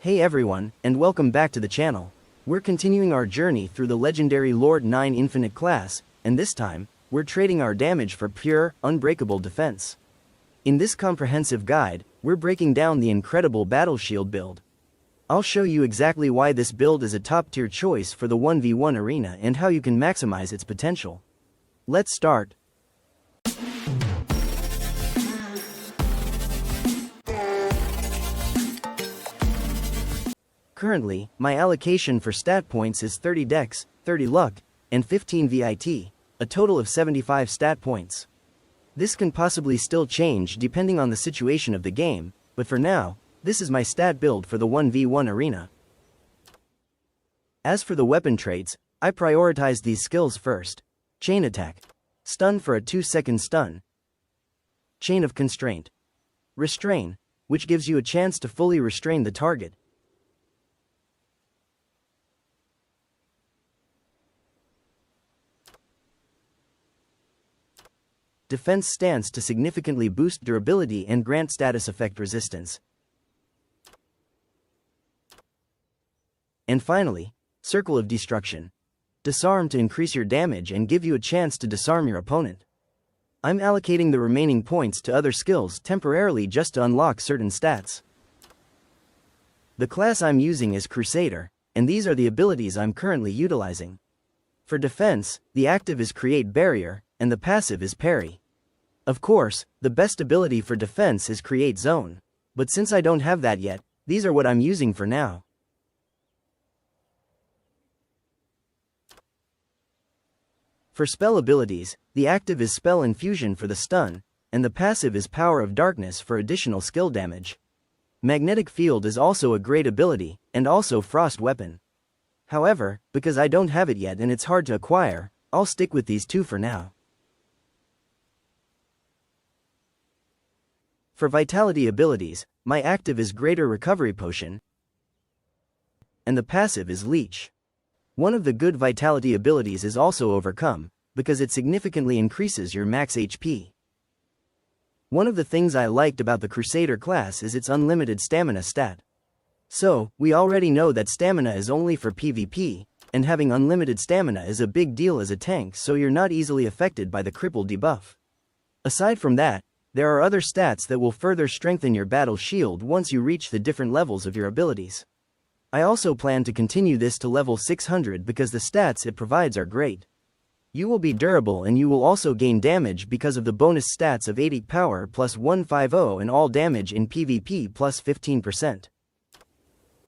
Hey everyone, and welcome back to the channel. We're continuing our journey through the legendary Lordnine Infinite class, and this time, we're trading our damage for pure, unbreakable defense. In this comprehensive guide, we're breaking down the incredible Battle Shield build. I'll show you exactly why this build is a top-tier choice for the 1v1 arena and how you can maximize its potential. Let's start. Currently, my allocation for stat points is 30 dex, 30 luck, and 15 VIT, a total of 75 stat points. This can possibly still change depending on the situation of the game, but for now, this is my stat build for the 1v1 arena. As for the weapon traits, I prioritize these skills first. Chain Attack. Stun for a 2-second stun. Chain of Constraint. Restrain, which gives you a chance to fully restrain the target. Defense Stance to significantly boost durability and grant status effect resistance. And finally, Circle of Destruction. Disarm to increase your damage and give you a chance to disarm your opponent. I'm allocating the remaining points to other skills temporarily just to unlock certain stats. The class I'm using is Crusader, and these are the abilities I'm currently utilizing. For defense, the active is Create Barrier, and the passive is Parry. Of course, the best ability for defense is Create Zone, but since I don't have that yet, these are what I'm using for now. For spell abilities, the active is Spell Infusion for the stun, and the passive is Power of Darkness for additional skill damage. Magnetic Field is also a great ability, and also Frost Weapon. However, because I don't have it yet and it's hard to acquire, I'll stick with these two for now. For vitality abilities, my active is Greater Recovery Potion, and the passive is Leech. One of the good vitality abilities is also Overcome, because it significantly increases your max HP. One of the things I liked about the Crusader class is its unlimited stamina stat. So, we already know that stamina is only for PvP, and having unlimited stamina is a big deal as a tank, so you're not easily affected by the cripple debuff. Aside from that, there are other stats that will further strengthen your battle shield once you reach the different levels of your abilities. I also plan to continue this to level 600 because the stats it provides are great. You will be durable and you will also gain damage because of the bonus stats of 80 power plus 150 and all damage in PvP plus 15%.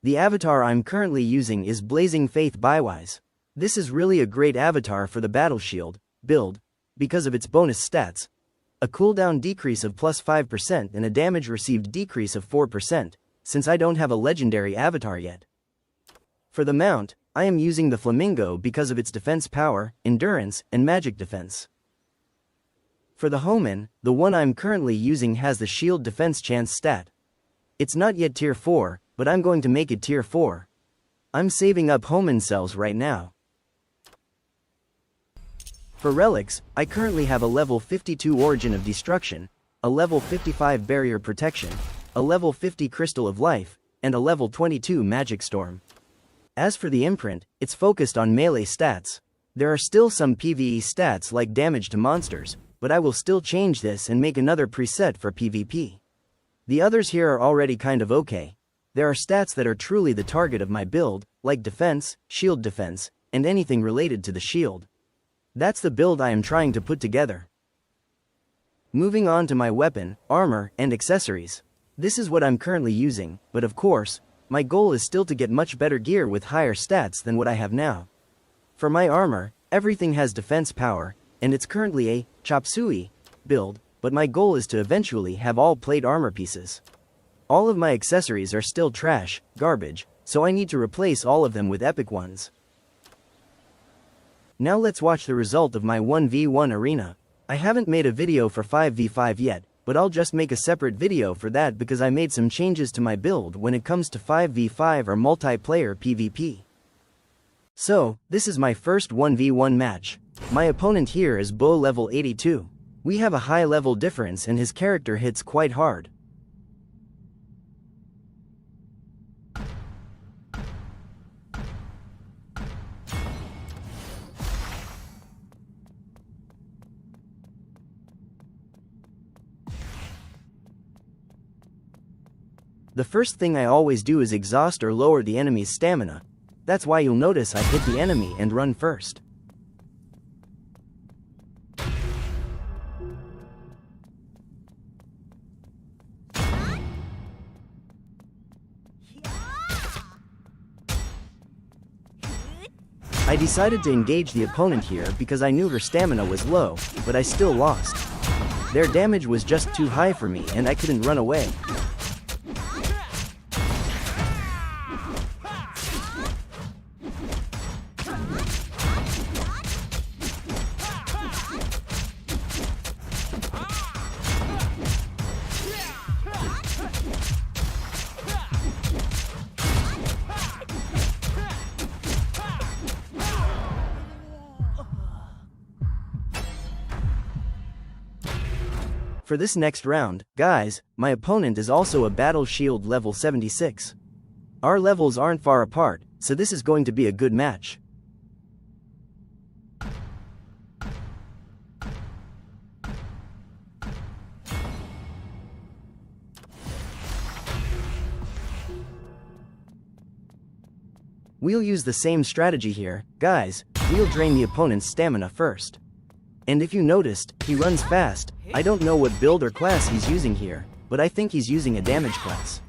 The avatar I'm currently using is Blazing Faith Bywise. This is really a great avatar for the battle shield build because of its bonus stats. A cooldown decrease of plus 5% and a damage received decrease of 4%, since I don't have a legendary avatar yet. For the mount, I am using the Flamingo because of its defense power, endurance, and magic defense. For the Homan, the one I'm currently using has the shield defense chance stat. It's not yet tier 4, but I'm going to make it tier 4. I'm saving up Homan cells right now. For relics, I currently have a level 52 Origin of Destruction, a level 55 Barrier Protection, a level 50 Crystal of Life, and a level 22 Magic Storm. As for the imprint, it's focused on melee stats. There are still some PvE stats like damage to monsters, but I will still change this and make another preset for PvP. The others here are already kind of okay. There are stats that are truly the target of my build, like defense, shield defense, and anything related to the shield. That's the build I am trying to put together. Moving on to my weapon, armor, and accessories. This is what I'm currently using, but of course, my goal is still to get much better gear with higher stats than what I have now. For my armor, everything has defense power, and it's currently a chop suey build, but my goal is to eventually have all plate armor pieces. All of my accessories are still trash, garbage, so I need to replace all of them with epic ones. Now let's watch the result of my 1v1 arena. I haven't made a video for 5v5 yet, but I'll just make a separate video for that because I made some changes to my build when it comes to 5v5 or multiplayer PvP. So, this is my first 1v1 match. My opponent here is Bo level 82. We have a high level difference and his character hits quite hard. The first thing I always do is exhaust or lower the enemy's stamina. That's why you'll notice I hit the enemy and run first. I decided to engage the opponent here because I knew her stamina was low, but I still lost. Their damage was just too high for me and I couldn't run away. For this next round, guys, my opponent is also a Battle Shield level 76. Our levels aren't far apart, so this is going to be a good match. We'll use the same strategy here, guys. We'll drain the opponent's stamina first. And if you noticed, he runs fast. I don't know what build or class he's using here, but I think he's using a damage class.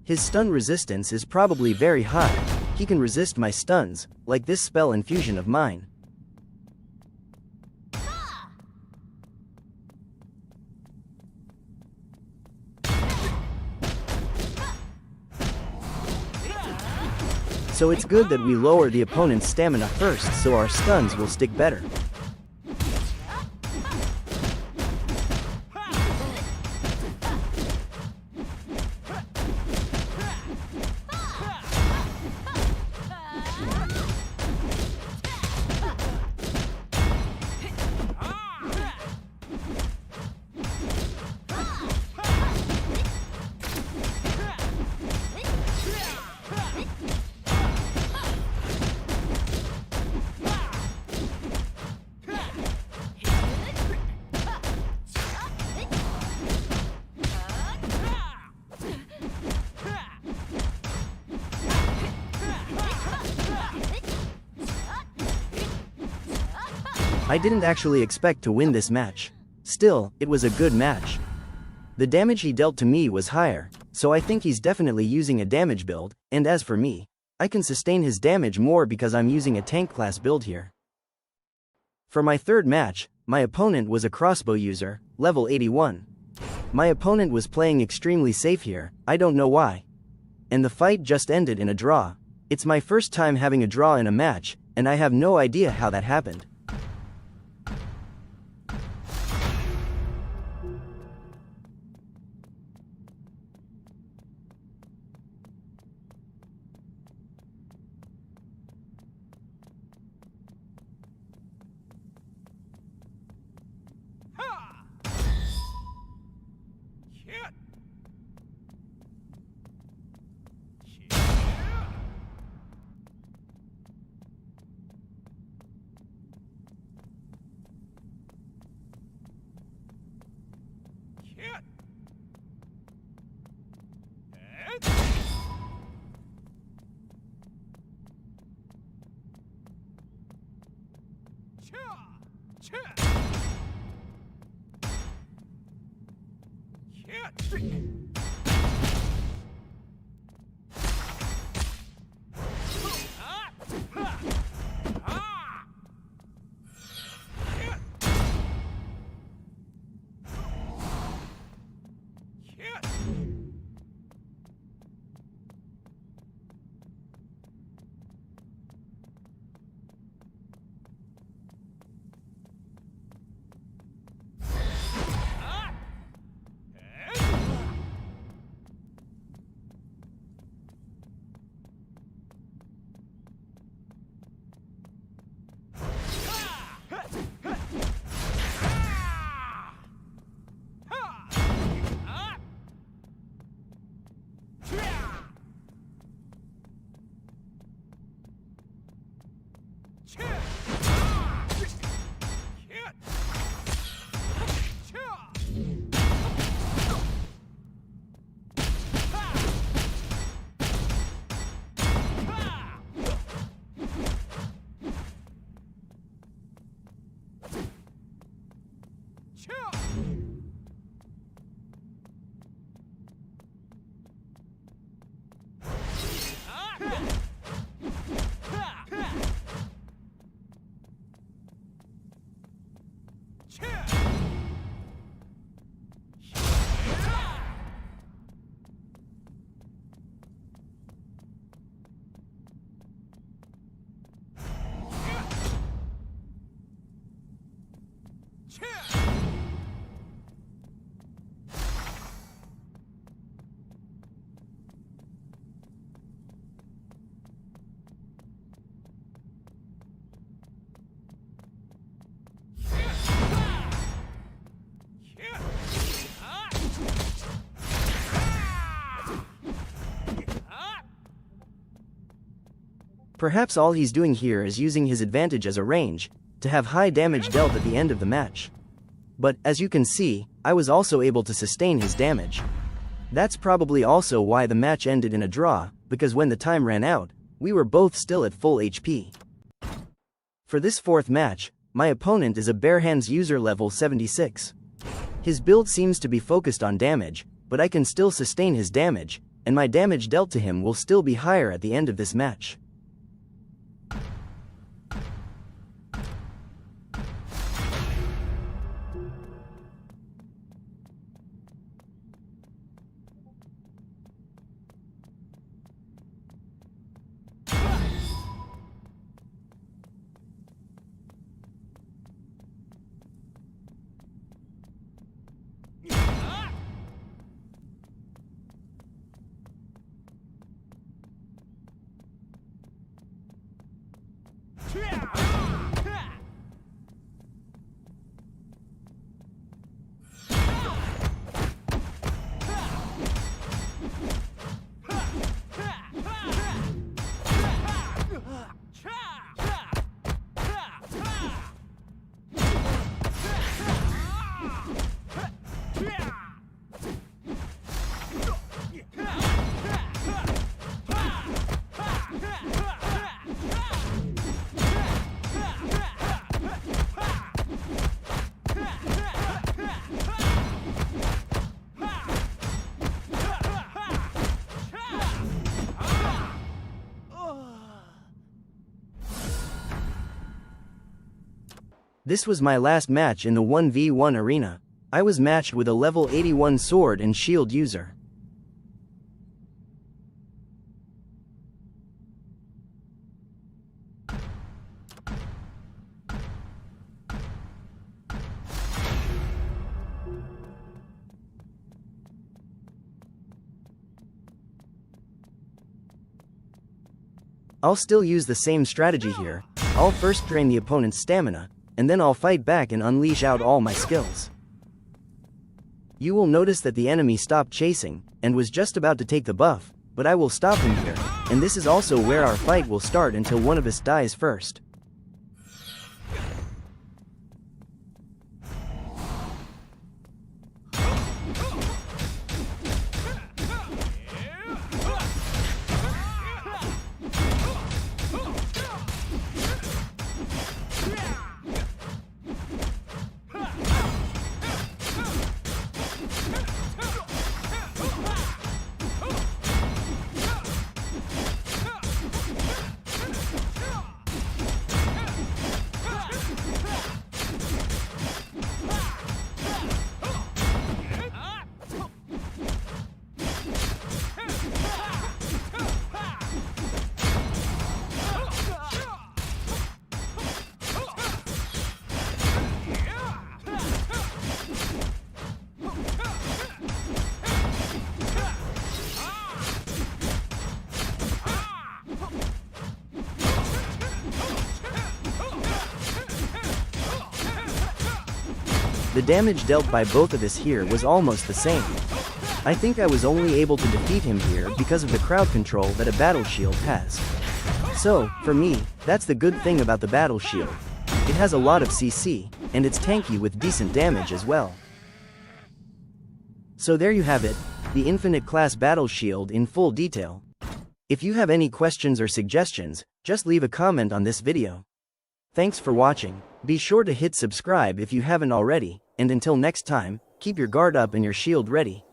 His stun resistance is probably very high. He can resist my stuns, like this spell infusion of mine. So it's good that we lower the opponent's stamina first so our stuns will stick better. I didn't actually expect to win this match. Still, it was a good match. The damage he dealt to me was higher, so I think he's definitely using a damage build, and as for me, I can sustain his damage more because I'm using a tank class build here. For my third match, my opponent was a crossbow user, level 81. My opponent was playing extremely safe here, I don't know why. And the fight just ended in a draw. It's my first time having a draw in a match, and I have no idea how that happened. Perhaps all he's doing here is using his advantage as a range, to have high damage dealt at the end of the match. But, as you can see, I was also able to sustain his damage. That's probably also why the match ended in a draw, because when the time ran out, we were both still at full HP. For this fourth match, my opponent is a bare hands user level 76. His build seems to be focused on damage, but I can still sustain his damage, and my damage dealt to him will still be higher at the end of this match. This was my last match in the 1v1 arena. I was matched with a level 81 sword and shield user. I'll still use the same strategy here. I'll first drain the opponent's stamina, and then I'll fight back and unleash out all my skills. You will notice that the enemy stopped chasing, and was just about to take the buff, but I will stop him here, and this is also where our fight will start until one of us dies first. The damage dealt by both of us here was almost the same. I think I was only able to defeat him here because of the crowd control that a battle shield has. So, for me, that's the good thing about the battle shield. It has a lot of CC, and it's tanky with decent damage as well. So there you have it, the Infinite Class Battle Shield in full detail. If you have any questions or suggestions, just leave a comment on this video. Thanks for watching. Be sure to hit subscribe if you haven't already, and until next time, keep your guard up and your shield ready.